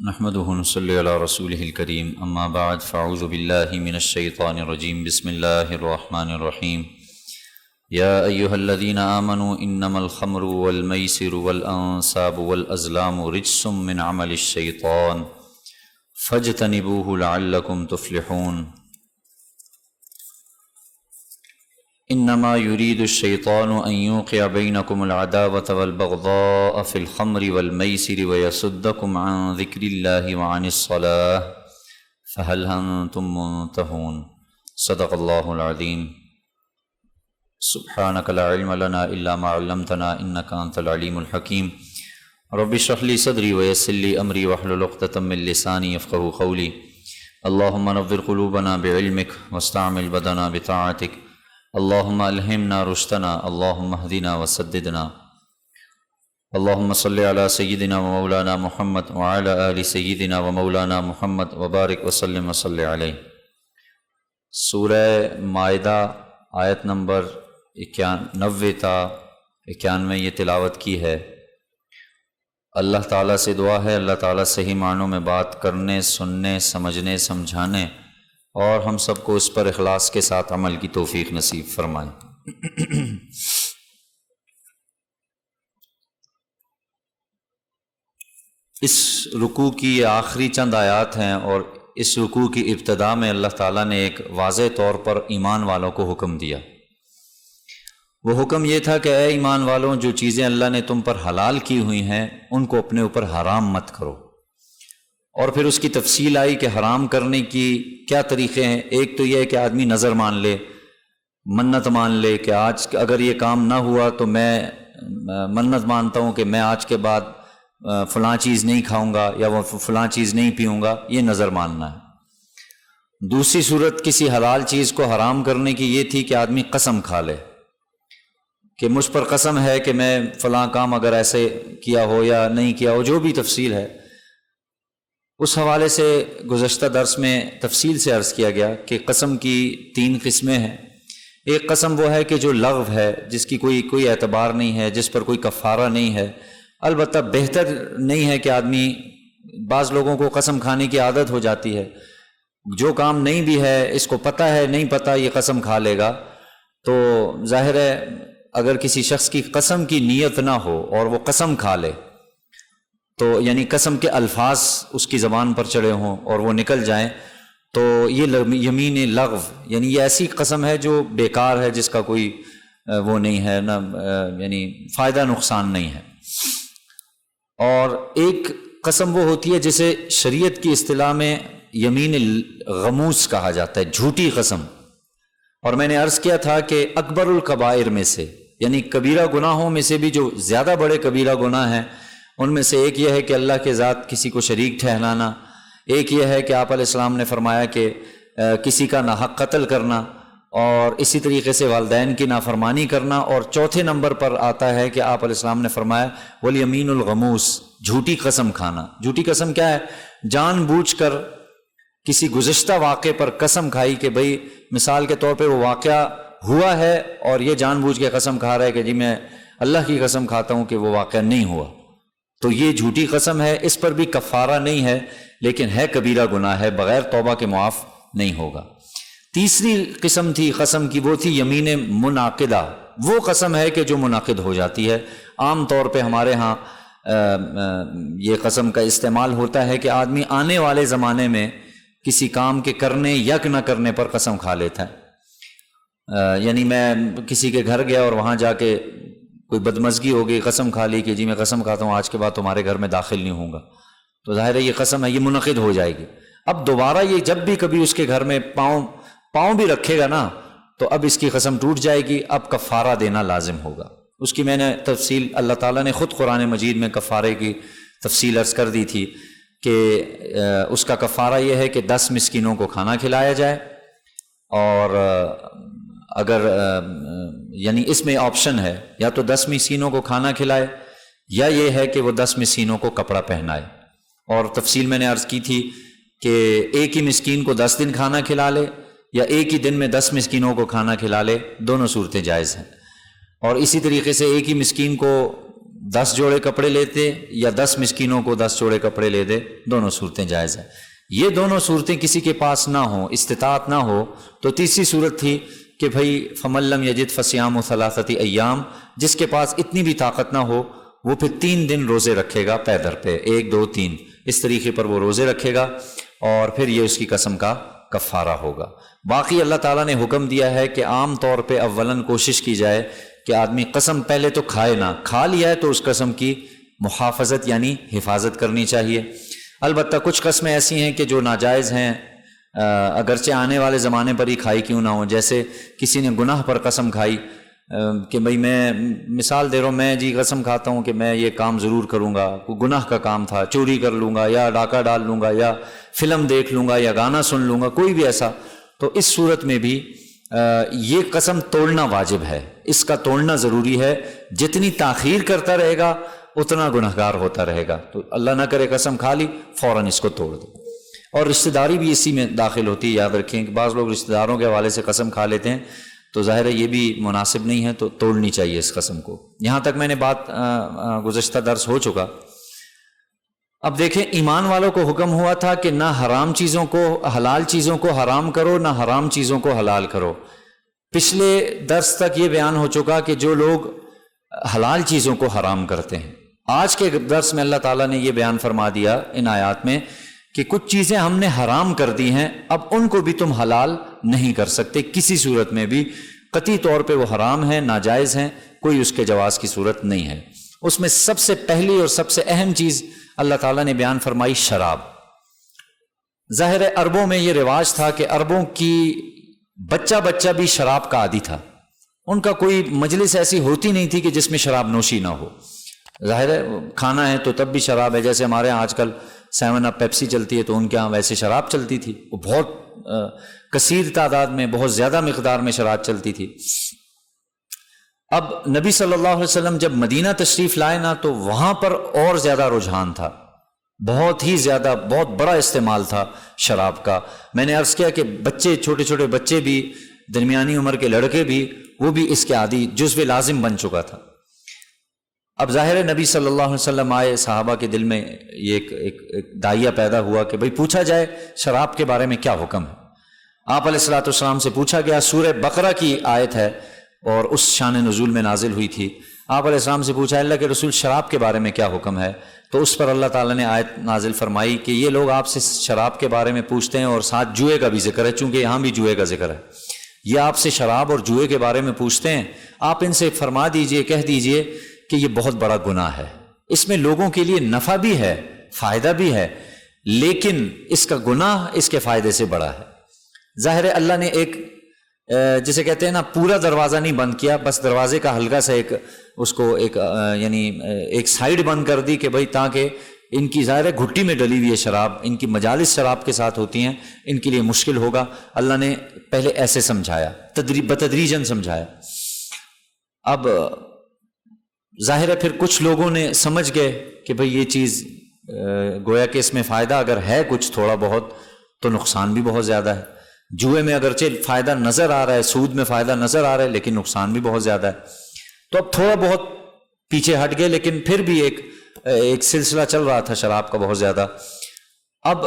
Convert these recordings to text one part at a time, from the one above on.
نحمده ونصلي على رسوله الكريم اما بعد فاعوذ بالله من الشيطان الرجيم بسم الله الرحمن الرحيم يا ايها الذين آمنوا انما الخمر والميسر والانصاب والازلام رجس من عمل الشيطان فاجتنبوه لعلكم تفلحون انما يريد الشيطان ان يوقع بينكم العداوة والبغضاء في الخمر والميسر ويصدكم عن ذكر الله وعن الصلاة فهل أنتم منتهون صدق الله العظيم سبحانك لا علم لنا إلا ما علمتنا إنك أنت العليم الحكيم رب اشرح لي صدري ويسر لي أمري واحلل عقدة من لساني يفقهوا قولي اللهم نور قلوبنا بعلمك واستعمل بدنا بطاعتك اللهم الہمنا رشدنا اللهم اهدنا وسددنا اللهم صل على سيدنا ومولانا محمد وعلى آل سيدنا ومولانا محمد وبارک وسلم وصلی علیہ۔ سورہ مائدہ آیت نمبر 91 تا 91 یہ تلاوت کی ہے۔ اللہ تعالیٰ سے دعا ہے اللہ تعالیٰ صحیح معنوں میں بات کرنے، سننے، سمجھنے، سمجھانے اور ہم سب کو اس پر اخلاص کے ساتھ عمل کی توفیق نصیب فرمائے۔ اس رکوع کی یہ آخری چند آیات ہیں اور اس رکوع کی ابتدا میں اللہ تعالیٰ نے ایک واضح طور پر ایمان والوں کو حکم دیا۔ وہ حکم یہ تھا کہ اے ایمان والوں، جو چیزیں اللہ نے تم پر حلال کی ہوئی ہیں ان کو اپنے اوپر حرام مت کرو۔ اور پھر اس کی تفصیل آئی کہ حرام کرنے کی کیا طریقے ہیں۔ ایک تو یہ ہے کہ آدمی نظر مان لے، منت مان لے کہ آج اگر یہ کام نہ ہوا تو میں منت مانتا ہوں کہ میں آج کے بعد فلاں چیز نہیں کھاؤں گا یا وہ فلاں چیز نہیں پیوں گا، یہ نظر ماننا ہے۔ دوسری صورت کسی حلال چیز کو حرام کرنے کی یہ تھی کہ آدمی قسم کھا لے کہ مجھ پر قسم ہے کہ میں فلاں کام اگر ایسے کیا ہو یا نہیں کیا ہو، جو بھی تفصیل ہے اس حوالے سے گزشتہ درس میں تفصیل سے عرض کیا گیا کہ قسم کی 3 قسمیں ہیں۔ ایک قسم وہ ہے کہ جو لغو ہے، جس کی کوئی اعتبار نہیں ہے، جس پر کوئی کفارہ نہیں ہے۔ البتہ بہتر نہیں ہے کہ آدمی، بعض لوگوں کو قسم کھانے کی عادت ہو جاتی ہے، جو کام نہیں بھی ہے اس کو پتہ ہے نہیں پتہ یہ قسم کھا لے گا، تو ظاہر ہے اگر کسی شخص کی قسم کی نیت نہ ہو اور وہ قسم کھا لے تو یعنی قسم کے الفاظ اس کی زبان پر چڑھے ہوں اور وہ نکل جائیں تو یہ یمین لغو، یعنی یہ ایسی قسم ہے جو بیکار ہے، جس کا کوئی وہ نہیں ہے نا، یعنی فائدہ نقصان نہیں ہے۔ اور ایک قسم وہ ہوتی ہے جسے شریعت کی اصطلاح میں یمین غموس کہا جاتا ہے، جھوٹی قسم۔ اور میں نے عرض کیا تھا کہ اکبر الکبائر میں سے، یعنی کبیرہ گناہوں میں سے بھی جو زیادہ بڑے کبیرہ گناہ ہیں ان میں سے ایک یہ ہے کہ اللہ کے ذات کسی کو شریک ٹھہرانا، ایک یہ ہے کہ آپ علیہ السلام نے فرمایا کہ کسی کا ناحق قتل کرنا، اور اسی طریقے سے والدین کی نافرمانی کرنا، اور چوتھے نمبر پر آتا ہے کہ آپ علیہ السلام نے فرمایا والیمین الغموس، جھوٹی قسم کھانا۔ جھوٹی قسم کیا ہے؟ جان بوجھ کر کسی گزشتہ واقعے پر قسم کھائی کہ بھئی مثال کے طور پہ وہ واقعہ ہوا ہے اور یہ جان بوجھ کے قسم کھا رہا ہے کہ جی میں اللہ کی قسم کھاتا ہوں کہ وہ واقعہ نہیں ہوا، تو یہ جھوٹی قسم ہے۔ اس پر بھی کفارہ نہیں ہے لیکن ہے کبیرہ گناہ ہے، بغیر توبہ کے معاف نہیں ہوگا۔ تیسری قسم تھی قسم کی، وہ تھی یمین منعقدہ۔ وہ قسم ہے کہ جو منعقد ہو جاتی ہے۔ عام طور پہ ہمارے ہاں یہ قسم کا استعمال ہوتا ہے کہ آدمی آنے والے زمانے میں کسی کام کے کرنے یا نہ کرنے پر قسم کھا لیتا ہے۔ یعنی میں کسی کے گھر گیا اور وہاں جا کے کوئی بدمزگی ہو گئی، قسم کھا لی کہ جی میں قسم کھاتا ہوں آج کے بعد تمہارے گھر میں داخل نہیں ہوں گا، تو ظاہر ہے یہ قسم ہے، یہ منعقد ہو جائے گی۔ اب دوبارہ یہ جب بھی کبھی اس کے گھر میں پاؤں بھی رکھے گا نا تو اب اس کی قسم ٹوٹ جائے گی، اب کفارہ دینا لازم ہوگا۔ اس کی میں نے تفصیل، اللہ تعالیٰ نے خود قرآن مجید میں کفارے کی تفصیل عرض کر دی تھی کہ اس کا کفارہ یہ ہے کہ 10 مسکینوں کو کھانا کھلایا جائے، اور اگر یعنی اس میں آپشن ہے یا تو 10 مسکینوں کو کھانا کھلائے یا یہ ہے کہ وہ 10 مسکینوں کو کپڑا پہنائے۔ اور تفصیل میں نے عرض کی تھی کہ ایک ہی مسکین کو 10 دن کھانا کھلا لے یا ایک ہی دن میں 10 مسکینوں کو کھانا کھلا لے، دونوں صورتیں جائز ہیں۔ اور اسی طریقے سے ایک ہی مسکین کو 10 جوڑے کپڑے لیتے یا 10 مسکینوں کو 10 جوڑے کپڑے لے دے، دونوں صورتیں جائز ہیں۔ یہ دونوں صورتیں کسی کے پاس نہ ہوں، استطاعت نہ ہو، تو تیسری صورت تھی کہ بھئی فمن لم یجد فصیام ثلاثۃ ایام، جس کے پاس اتنی بھی طاقت نہ ہو وہ پھر 3 دن روزے رکھے گا پے در پہ، 1 2 3 اس طریقے پر وہ روزے رکھے گا، اور پھر یہ اس کی قسم کا کفارہ ہوگا۔ باقی اللہ تعالیٰ نے حکم دیا ہے کہ عام طور پہ اولاً کوشش کی جائے کہ آدمی قسم پہلے تو کھائے نہ، کھا لیا ہے تو اس قسم کی محافظت یعنی حفاظت کرنی چاہیے۔ البتہ کچھ قسمیں ایسی ہیں کہ جو ناجائز ہیں، اگرچہ آنے والے زمانے پر ہی کھائی کیوں نہ ہوں، جیسے کسی نے گناہ پر قسم کھائی کہ بھئی میں مثال دے رہا ہوں، میں جی قسم کھاتا ہوں کہ میں یہ کام ضرور کروں گا، کوئی گناہ کا کام تھا، چوری کر لوں گا یا ڈاکہ ڈال لوں گا یا فلم دیکھ لوں گا یا گانا سن لوں گا، کوئی بھی ایسا، تو اس صورت میں بھی یہ قسم توڑنا واجب ہے، اس کا توڑنا ضروری ہے۔ جتنی تاخیر کرتا رہے گا اتنا گنہگار ہوتا رہے گا، تو اللہ نہ کرے قسم کھا لی فوراً اس کو توڑ دو۔ اور رشتہ داری بھی اسی میں داخل ہوتی ہے، یاد رکھیں کہ بعض لوگ رشتہ داروں کے حوالے سے قسم کھا لیتے ہیں، تو ظاہر ہے یہ بھی مناسب نہیں ہے، تو توڑنی چاہیے اس قسم کو۔ یہاں تک میں نے بات گزشتہ درس ہو چکا۔ اب دیکھیں، ایمان والوں کو حکم ہوا تھا کہ نہ حرام چیزوں کو، حلال چیزوں کو حرام کرو، نہ حرام چیزوں کو حلال کرو۔ پچھلے درس تک یہ بیان ہو چکا کہ جو لوگ حلال چیزوں کو حرام کرتے ہیں، آج کے درس میں اللہ تعالیٰ نے یہ بیان فرما دیا ان آیات میں کہ کچھ چیزیں ہم نے حرام کر دی ہیں، اب ان کو بھی تم حلال نہیں کر سکتے کسی صورت میں بھی، قطعی طور پہ وہ حرام ہیں، ناجائز ہیں، کوئی اس کے جواز کی صورت نہیں ہے۔ اس میں سب سے پہلی اور سب سے اہم چیز اللہ تعالیٰ نے بیان فرمائی شراب۔ ظاہر ہے عربوں میں یہ رواج تھا کہ عربوں کی بچہ بھی شراب کا عادی تھا، ان کا کوئی مجلس ایسی ہوتی نہیں تھی کہ جس میں شراب نوشی نہ ہو۔ ظاہر ہے کھانا ہے تو تب بھی شراب ہے، جیسے ہمارے ہاں آج کل 7 اپ پیپسی چلتی ہے، تو ان کے ہاں ویسے شراب چلتی تھی، وہ بہت کثیر تعداد میں، بہت زیادہ مقدار میں شراب چلتی تھی۔ اب نبی صلی اللہ علیہ وسلم جب مدینہ تشریف لائے نا، تو وہاں پر اور زیادہ رجحان تھا، بہت ہی زیادہ، بہت بڑا استعمال تھا شراب کا۔ میں نے عرض کیا کہ بچے، چھوٹے چھوٹے بچے بھی، درمیانی عمر کے لڑکے بھی، وہ بھی اس کے عادی، جزو لازم بن چکا تھا۔ اب ظاہر نبی صلی اللہ علیہ وسلم آئے، صحابہ کے دل میں یہ ایک داعیہ پیدا ہوا کہ بھئی پوچھا جائے شراب کے بارے میں کیا حکم ہے۔ آپ علیہ الصلوۃ والسلام سے پوچھا گیا، سورہ بقرہ کی آیت ہے اور اس شان نزول میں نازل ہوئی تھی۔ آپ علیہ السلام سے پوچھا اللہ کے رسول شراب کے بارے میں کیا حکم ہے، تو اس پر اللہ تعالیٰ نے آیت نازل فرمائی کہ یہ لوگ آپ سے شراب کے بارے میں پوچھتے ہیں اور ساتھ جوئے کا بھی ذکر ہے، چونکہ یہاں بھی جوئے کا ذکر ہے، یہ آپ سے شراب اور جوئے کے بارے میں پوچھتے ہیں، آپ ان سے فرما دیجئے، کہہ دیجئے کہ یہ بہت بڑا گناہ ہے، اس میں لوگوں کے لیے نفع بھی ہے، فائدہ بھی ہے، لیکن اس کا گناہ اس کے فائدے سے بڑا ہے۔ ظاہر ہے اللہ نے ایک جسے کہتے ہیں نا، پورا دروازہ نہیں بند کیا، بس دروازے کا ہلکا سا اس کو یعنی ایک سائیڈ بند کر دی کہ بھئی تاکہ ان کی ظاہر ہے گھٹی میں ڈلی ہوئی ہے شراب، ان کی مجالس شراب کے ساتھ ہوتی ہیں، ان کے لیے مشکل ہوگا۔ اللہ نے پہلے ایسے سمجھایا، بتدریجاً سمجھایا۔ اب ظاہر ہے پھر کچھ لوگوں نے سمجھ گئے کہ بھئی یہ چیز گویا کہ اس میں فائدہ اگر ہے کچھ تھوڑا بہت تو نقصان بھی بہت زیادہ ہے۔ جوئے میں اگرچہ فائدہ نظر آ رہا ہے، سود میں فائدہ نظر آ رہا ہے، لیکن نقصان بھی بہت زیادہ ہے۔ تو اب تھوڑا بہت پیچھے ہٹ گئے، لیکن پھر بھی ایک سلسلہ چل رہا تھا شراب کا بہت زیادہ۔ اب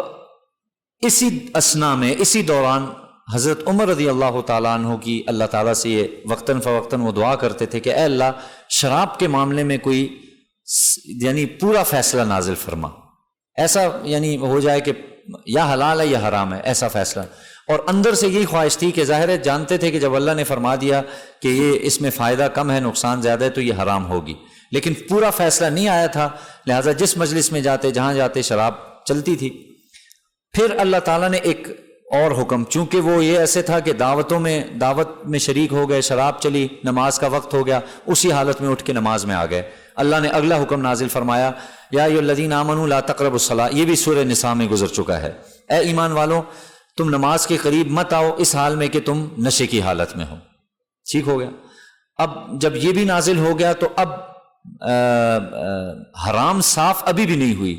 اسی اثنا میں، اسی دوران حضرت عمر رضی اللہ تعالیٰ عنہ کی اللہ تعالیٰ سے یہ وقتاً فوقتاً وہ دعا کرتے تھے کہ اے اللہ شراب کے معاملے میں کوئی یعنی پورا فیصلہ نازل فرما، ایسا یعنی ہو جائے کہ یا حلال ہے یا حرام ہے، ایسا فیصلہ۔ اور اندر سے یہی خواہش تھی کہ ظاہر ہے جانتے تھے کہ جب اللہ نے فرما دیا کہ یہ اس میں فائدہ کم ہے، نقصان زیادہ ہے، تو یہ حرام ہوگی، لیکن پورا فیصلہ نہیں آیا تھا، لہٰذا جس مجلس میں جاتے، جہاں جاتے شراب چلتی تھی۔ پھر اللہ تعالیٰ نے ایک اور حکم، چونکہ وہ یہ ایسے تھا کہ دعوت میں شریک ہو گئے، شراب چلی، نماز کا وقت ہو گیا، اسی حالت میں اٹھ کے نماز میں آ گئے، اللہ نے اگلا حکم نازل فرمایا یا ایھا الذین آمنوا لا تقربوا الصلاۃ، یہ بھی سورہ نساء میں گزر چکا ہے، اے ایمان والوں تم نماز کے قریب مت آؤ اس حال میں کہ تم نشے کی حالت میں ہو۔ ٹھیک ہو گیا۔ اب جب یہ بھی نازل ہو گیا تو اب حرام صاف ابھی بھی نہیں ہوئی،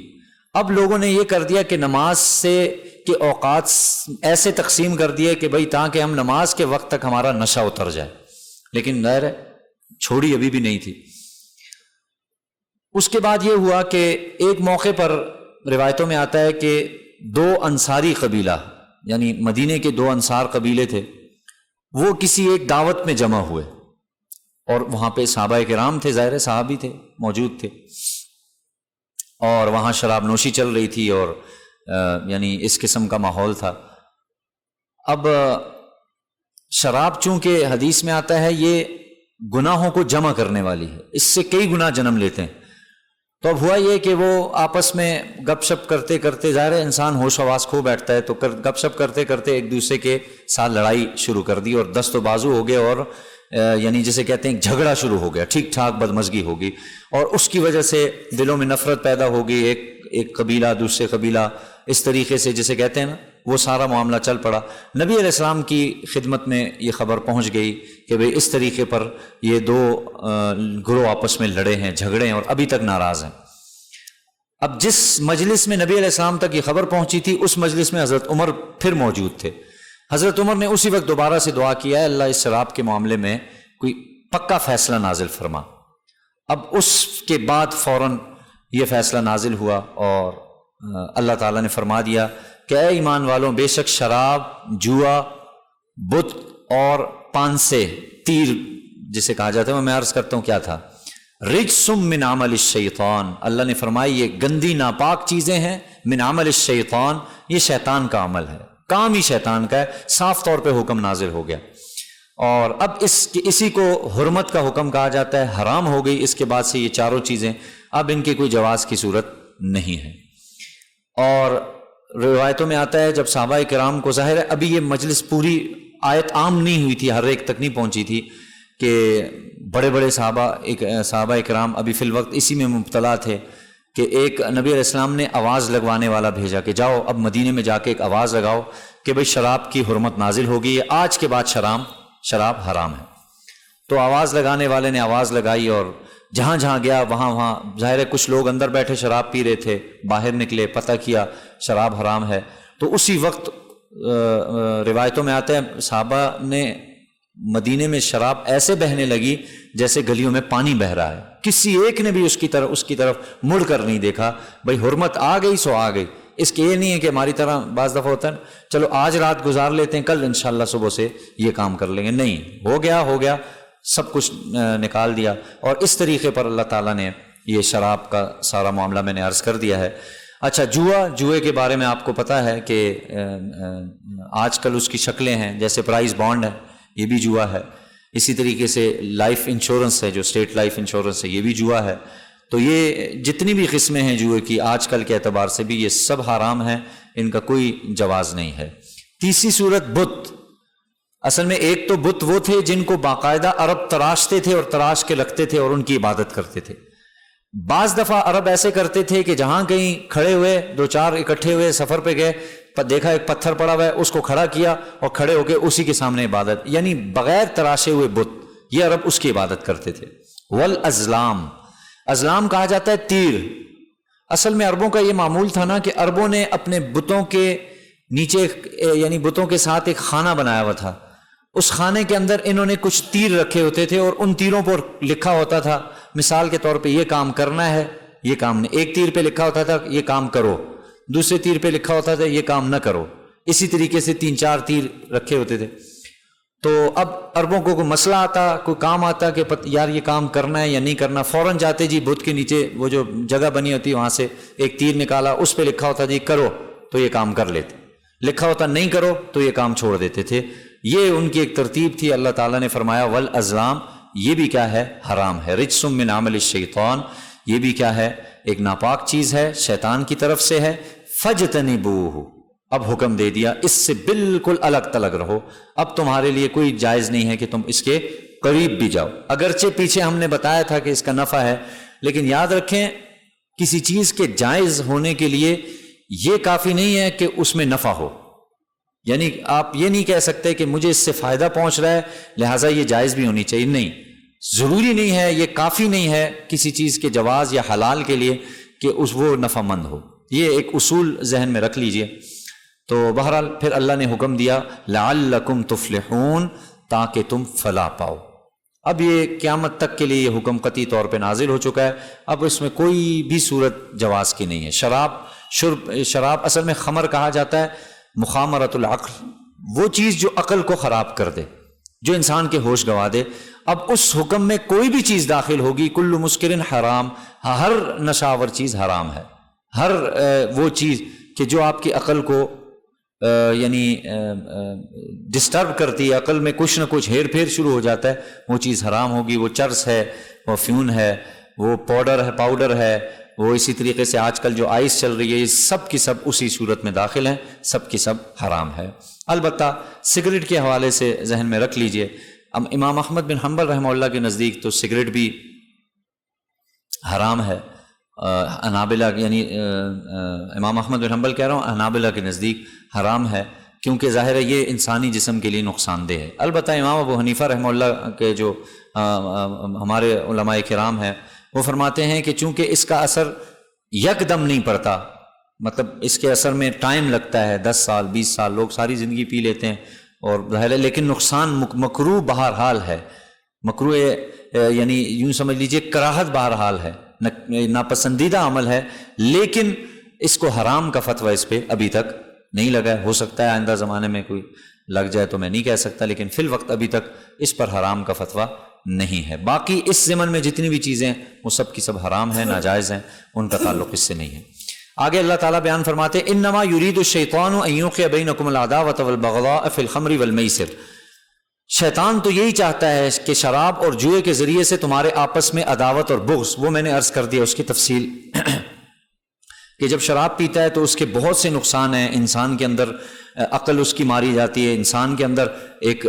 اب لوگوں نے یہ کر دیا کہ نماز سے کے اوقات ایسے تقسیم کر دیے کہ بھئی تاکہ ہم نماز کے وقت تک ہمارا نشہ اتر جائے، لیکن ظاہر ہے چھوڑی ابھی بھی نہیں تھی۔ اس کے بعد یہ ہوا کہ ایک موقع پر روایتوں میں آتا ہے کہ 2 انصاری قبیلہ، یعنی مدینے کے 2 انصار قبیلے تھے، وہ کسی ایک دعوت میں جمع ہوئے، اور وہاں پہ صحابہ کرام تھے، ظاہر صحابی تھے، موجود تھے، اور وہاں شراب نوشی چل رہی تھی، اور یعنی اس قسم کا ماحول تھا۔ اب شراب چونکہ حدیث میں آتا ہے یہ گناہوں کو جمع کرنے والی ہے، اس سے کئی گناہ جنم لیتے ہیں، تو اب ہوا یہ کہ وہ آپس میں گپ شپ کرتے کرتے، ظاہر ہے انسان ہوش آواز کھو بیٹھتا ہے، تو گپ شپ کرتے کرتے ایک دوسرے کے ساتھ لڑائی شروع کر دی، اور دست و بازو ہو گئے، اور یعنی جسے کہتے ہیں جھگڑا شروع ہو گیا، ٹھیک ٹھاک بدمزگی ہوگی، اور اس کی وجہ سے دلوں میں نفرت پیدا ہوگی، ایک قبیلہ دوسرے قبیلہ، اس طریقے سے جسے کہتے ہیں نا، وہ سارا معاملہ چل پڑا۔ نبی علیہ السلام کی خدمت میں یہ خبر پہنچ گئی کہ بھئی اس طریقے پر یہ 2 گروہ آپس میں لڑے ہیں، جھگڑے ہیں، اور ابھی تک ناراض ہیں۔ اب جس مجلس میں نبی علیہ السلام تک یہ خبر پہنچی تھی، اس مجلس میں حضرت عمر پھر موجود تھے۔ حضرت عمر نے اسی وقت دوبارہ سے دعا کیا ہے، اللہ اس شراب کے معاملے میں کوئی پکا فیصلہ نازل فرما۔ اب اس کے بعد فوراً یہ فیصلہ نازل ہوا، اور اللہ تعالیٰ نے فرما دیا کہ اے ایمان والوں، بے شک شراب، جوا، بت اور پانسے، تیر جسے کہا جاتا ہے، میں عرض کرتا ہوں کیا تھا، رجس من عمل الشیطان، اللہ نے فرمائی یہ گندی ناپاک چیزیں ہیں، من عمل الشیطان، یہ شیطان کا عمل ہے، کام ہی شیطان کا ہے، صاف طور پہ حکم نازل ہو گیا۔ اور اب اسی کو حرمت کا حکم کہا جاتا ہے، حرام ہو گئی اس کے بعد سے یہ چاروں چیزیں، اب ان کے کوئی جواز کی صورت نہیں ہے۔ اور روایتوں میں آتا ہے جب صحابہ کرام کو، ظاہر ہے ابھی یہ مجلس پوری آیت عام نہیں ہوئی تھی، ہر ایک تک نہیں پہنچی تھی، کہ بڑے بڑے صحابہ کرام ابھی فی الوقت اسی میں مبتلا تھے کہ ایک نبی علیہ السلام نے آواز لگوانے والا بھیجا کہ جاؤ اب مدینے میں جا کے ایک آواز لگاؤ کہ بھئی شراب کی حرمت نازل ہوگی ہے، آج کے بعد شراب حرام ہے۔ تو آواز لگانے والے نے آواز لگائی، اور جہاں جہاں گیا وہاں ظاہر ہے کچھ لوگ اندر بیٹھے شراب پی رہے تھے، باہر نکلے، پتہ کیا شراب حرام ہے، تو اسی وقت روایتوں میں آتا ہے صحابہ نے مدینے میں شراب ایسے بہنے لگی جیسے گلیوں میں پانی بہہ رہا ہے، کسی ایک نے بھی اس کی طرف مڑ کر نہیں دیکھا، بھئی حرمت آ گئی سو آ گئی۔ اس کے یہ نہیں ہے کہ ہماری طرح بعض دفعہ ہوتا ہے چلو آج رات گزار لیتے ہیں، کل انشاءاللہ صبح سے یہ کام کر لیں گے، نہیں، ہو گیا سب کچھ نکال دیا۔ اور اس طریقے پر اللہ تعالیٰ نے یہ شراب کا سارا معاملہ میں نے عرض کر دیا ہے۔ اچھا، جوئے کے بارے میں آپ کو پتہ ہے کہ آج کل اس کی شکلیں ہیں، جیسے پرائز بانڈ ہے، یہ بھی جوا ہے، اسی طریقے سے لائف انشورنس ہے، جو اسٹیٹ لائف انشورنس ہے، یہ بھی جوا ہے۔ تو یہ جتنی بھی قسمیں ہیں جوئے کی آج کل کے اعتبار سے بھی، یہ سب حرام ہیں، ان کا کوئی جواز نہیں ہے۔ تیسری صورت بت، اصل میں ایک تو بت وہ تھے جن کو باقاعدہ عرب تراشتے تھے اور تراش کے رکھتے تھے اور ان کی عبادت کرتے تھے۔ بعض دفعہ عرب ایسے کرتے تھے کہ جہاں کہیں کھڑے ہوئے، 2-4 اکٹھے ہوئے، سفر پہ گئے، دیکھا ایک پتھر پڑا ہوا ہے، اس کو کھڑا کیا اور کھڑے ہو کے اسی کے سامنے عبادت، یعنی بغیر تراشے ہوئے بت، یہ عرب اس کی عبادت کرتے تھے۔ والازلام، ازلام کہا جاتا ہے تیر۔ اصل میں عربوں کا یہ معمول تھا نا کہ عربوں نے اپنے بتوں کے نیچے، یعنی بتوں کے ساتھ ایک خانہ بنایا ہوا تھا، اس خانے کے اندر انہوں نے کچھ تیر رکھے ہوتے تھے اور ان تیروں پر لکھا ہوتا تھا مثال کے طور پہ یہ کام کرنا ہے، یہ کام نہیں، ایک تیر پہ لکھا ہوتا تھا یہ کام کرو، دوسرے تیر پہ لکھا ہوتا تھا یہ کام نہ کرو، اسی طریقے سے 3-4 تیر رکھے ہوتے تھے۔ تو اب عربوں کو کوئی مسئلہ آتا، کوئی کام آتا کہ یار یہ کام کرنا ہے یا نہیں کرنا، فوراً جاتے جی بت کے نیچے وہ جو جگہ بنی ہوتی وہاں سے ایک تیر نکالا، اس پہ لکھا ہوتا جی کرو تو یہ کام کر لیتے، لکھا ہوتا نہیں کرو تو یہ کام چھوڑ دیتے تھے۔ یہ ان کی ایک ترتیب تھی۔ اللہ تعالیٰ نے فرمایا والازلام، یہ بھی کیا ہے؟ حرام ہے۔ رجس من عمل الشیطان، یہ بھی کیا ہے؟ ایک ناپاک چیز ہے، شیطان کی طرف سے ہے۔ فاجتنبوہ، اب حکم دے دیا اس سے بالکل الگ تلگ رہو، اب تمہارے لیے کوئی جائز نہیں ہے کہ تم اس کے قریب بھی جاؤ۔ اگرچہ پیچھے ہم نے بتایا تھا کہ اس کا نفع ہے، لیکن یاد رکھیں کسی چیز کے جائز ہونے کے لیے یہ کافی نہیں ہے کہ اس میں نفع ہو، یعنی آپ یہ نہیں کہہ سکتے کہ مجھے اس سے فائدہ پہنچ رہا ہے لہٰذا یہ جائز بھی ہونی چاہیے، نہیں، ضروری نہیں ہے، یہ کافی نہیں ہے کسی چیز کے جواز یا حلال کے لیے کہ وہ نفع مند ہو، یہ ایک اصول ذہن میں رکھ لیجئے۔ تو بہرحال پھر اللہ نے حکم دیا لعلکم تفلحون، تاکہ تم فلاح پاؤ۔ اب یہ قیامت تک کے لیے یہ حکم قطعی طور پہ نازل ہو چکا ہے، اب اس میں کوئی بھی صورت جواز کی نہیں ہے۔ شراب اصل میں خمر کہا جاتا ہے، مخامرۃ العقل، وہ چیز جو عقل کو خراب کر دے، جو انسان کے ہوش گنوا دے۔ اب اس حکم میں کوئی بھی چیز داخل ہوگی، کل مسکر حرام، ہر نشاور چیز حرام ہے، ہر وہ چیز کہ جو آپ کی عقل کو یعنی ڈسٹرب کرتی ہے، عقل میں کچھ نہ کچھ ہیر پھیر شروع ہو جاتا ہے، وہ چیز حرام ہوگی۔ وہ چرس ہے، وہ فیون ہے، وہ پاؤڈر ہے، وہ اسی طریقے سے آج کل جو آئس چل رہی ہے، یہ سب کی سب اسی صورت میں داخل ہیں، سب کی سب حرام ہے۔ البتہ سگریٹ کے حوالے سے ذہن میں رکھ لیجئے، امام احمد بن حنبل رحمہ اللہ کے نزدیک تو سگریٹ بھی حرام ہے، حنابلہ یعنی امام احمد بن حنبل کہہ رہا ہوں، حنابلہ کے نزدیک حرام ہے، کیونکہ ظاہر ہے یہ انسانی جسم کے لیے نقصان دہ ہے۔ البتہ امام ابو حنیفہ رحمہ اللہ کے جو ہمارے علماء کرام ہیں، وہ فرماتے ہیں کہ چونکہ اس کا اثر یکدم نہیں پڑتا، مطلب اس کے اثر میں ٹائم لگتا ہے، 10 سال 20 سال، لوگ ساری زندگی پی لیتے ہیں اور ظاہر ہے، لیکن نقصان مکروہ بہرحال ہے، مکروہ یعنی یوں سمجھ لیجئے کراہت بہرحال ہے، ناپسندیدہ عمل ہے، لیکن اس کو حرام کا فتویٰ اس پہ ابھی تک نہیں لگا ہے۔ ہو سکتا ہے آئندہ زمانے میں کوئی لگ جائے تو میں نہیں کہہ سکتا، لیکن فی الوقت ابھی تک اس پر حرام کا فتویٰ نہیں ہے۔ باقی اس زمن میں جتنی بھی چیزیں وہ سب کی سب حرام ہیں، ناجائز ہیں، ان کا تعلق اس سے نہیں ہے۔ آگے اللہ تعالیٰ بیان فرماتے ہیں انما یرید الشیطان ان یوقع بینکم العداوۃ والبغضاء فی الخمر والمیسر، شیطان تو یہی چاہتا ہے کہ شراب اور جوئے کے ذریعے سے تمہارے آپس میں عداوت اور بغض، وہ میں نے عرض کر دیا اس کی تفصیل کہ جب شراب پیتا ہے تو اس کے بہت سے نقصان ہیں، انسان کے اندر عقل اس کی ماری جاتی ہے، انسان کے اندر ایک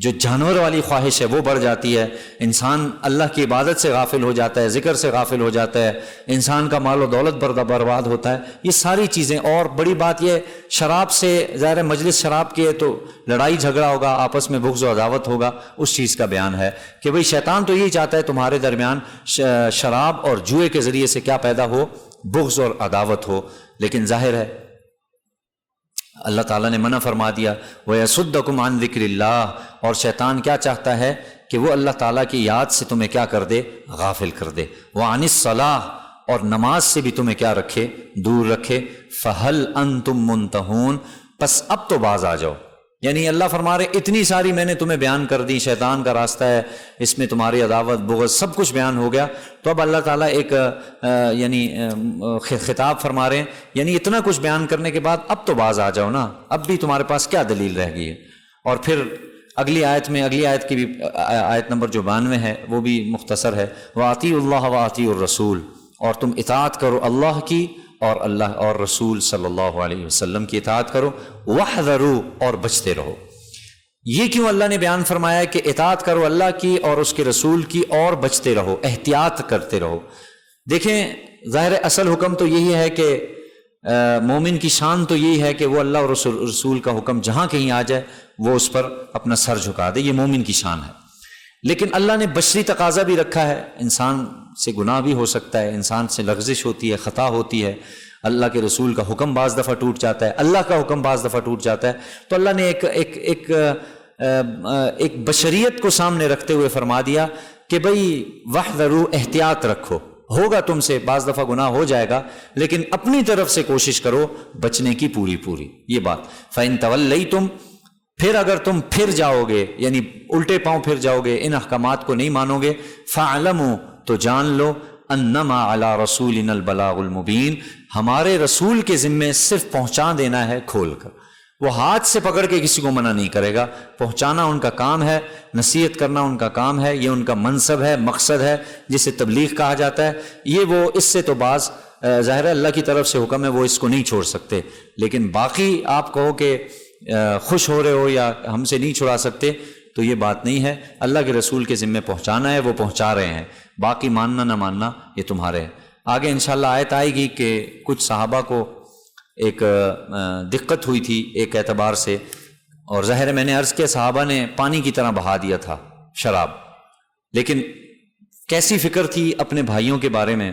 جو جانور والی خواہش ہے وہ بڑھ جاتی ہے، انسان اللہ کی عبادت سے غافل ہو جاتا ہے، ذکر سے غافل ہو جاتا ہے، انسان کا مال و دولت برباد ہوتا ہے، یہ ساری چیزیں۔ اور بڑی بات یہ شراب سے ظاہر مجلس شراب کی ہے تو لڑائی جھگڑا ہوگا، آپس میں بغض و عداوت ہوگا، اس چیز کا بیان ہے کہ بھئی شیطان تو یہی چاہتا ہے تمہارے درمیان شراب اور جوئے کے ذریعے سے کیا پیدا ہو، بغض اور عداوت ہو۔ لیکن ظاہر ہے اللہ تعالیٰ نے منع فرما دیا وَيَصُدَّكُمْ عَنْ ذِكْرِ اللَّهِ، اور شیطان کیا چاہتا ہے کہ وہ اللہ تعالیٰ کی یاد سے تمہیں کیا کر دے، غافل کر دے، وَعَنِ الصَّلَاةِ، اور نماز سے بھی تمہیں کیا رکھے، دور رکھے۔ فَهَلْ أَنْتُمْ مُنْتَهُونَ، پس اب تو باز آ جاؤ۔ یعنی اللہ فرما رہے اتنی ساری میں نے تمہیں بیان کر دی، شیطان کا راستہ ہے، اس میں تمہاری عداوت بغض سب کچھ بیان ہو گیا، تو اب اللہ تعالیٰ ایک یعنی خطاب فرما رہے ہیں، یعنی اتنا کچھ بیان کرنے کے بعد اب تو باز آ جاؤ نا، اب بھی تمہارے پاس کیا دلیل رہ گئی ہے۔ اور پھر اگلی آیت کی بھی آیت نمبر جو 92 ہے وہ بھی مختصر ہے، وَأَطِيعُوا اللَّهَ وَأَطِيعُوا الرَّسُولَ، اور تم اطاعت کرو اللہ کی اور اللہ اور رسول صلی اللہ علیہ وسلم کی اطاعت کرو، وَاحْذَرُوا، اور بچتے رہو۔ یہ کیوں اللہ نے بیان فرمایا کہ اطاعت کرو اللہ کی اور اس کے رسول کی اور بچتے رہو، احتیاط کرتے رہو؟ دیکھیں ظاہر اصل حکم تو یہی ہے کہ مومن کی شان تو یہی ہے کہ وہ اللہ اور رسول کا حکم جہاں کہیں آ جائے وہ اس پر اپنا سر جھکا دے، یہ مومن کی شان ہے۔ لیکن اللہ نے بشری تقاضا بھی رکھا ہے، انسان سے گناہ بھی ہو سکتا ہے، انسان سے لغزش ہوتی ہے، خطا ہوتی ہے، اللہ کے رسول کا حکم بعض دفعہ ٹوٹ جاتا ہے، اللہ کا حکم بعض دفعہ ٹوٹ جاتا ہے، تو اللہ نے ایک بشریت کو سامنے رکھتے ہوئے فرما دیا کہ بھئی وَاحْذَرُوا، احتیاط رکھو، ہوگا تم سے بعض دفعہ گناہ ہو جائے گا، لیکن اپنی طرف سے کوشش کرو بچنے کی پوری۔ یہ بات فَإِن تَوَلَّيْتُمْ، پھر اگر تم پھر جاؤ گے، یعنی الٹے پاؤں پھر جاؤ گے، ان احکامات کو نہیں مانو گے، فَاعْلَمُوا، تو جان لو، انما علی رسولنا البلاغ المبین، ہمارے رسول کے ذمے صرف پہنچا دینا ہے کھول کر، وہ ہاتھ سے پکڑ کے کسی کو منع نہیں کرے گا، پہنچانا ان کا کام ہے، نصیحت کرنا ان کا کام ہے، یہ ان کا منصب ہے، مقصد ہے جسے تبلیغ کہا جاتا ہے۔ یہ وہ اس سے تو بعض ظاہر اللہ کی طرف سے حکم ہے، وہ اس کو نہیں چھوڑ سکتے، لیکن باقی آپ کہو کہ خوش ہو رہے ہو یا ہم سے نہیں چھڑا سکتے، تو یہ بات نہیں ہے، اللہ کے رسول کے ذمے پہنچانا ہے، وہ پہنچا رہے ہیں، باقی ماننا نہ ماننا یہ تمہارے ہے۔ آگے انشاءاللہ آیت آئے گی کہ کچھ صحابہ کو ایک دقت ہوئی تھی ایک اعتبار سے، اور ظاہر ہے میں نے عرض کیا صحابہ نے پانی کی طرح بہا دیا تھا شراب، لیکن کیسی فکر تھی اپنے بھائیوں کے بارے میں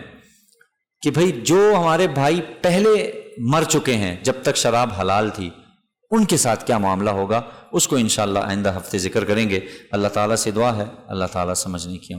کہ بھئی جو ہمارے بھائی پہلے مر چکے ہیں جب تک شراب حلال تھی، ان کے ساتھ کیا معاملہ ہوگا اس کو انشاءاللہ آئندہ ہفتے ذکر کریں گے۔ اللہ تعالیٰ سے دعا ہے اللہ تعالیٰ سمجھنے کی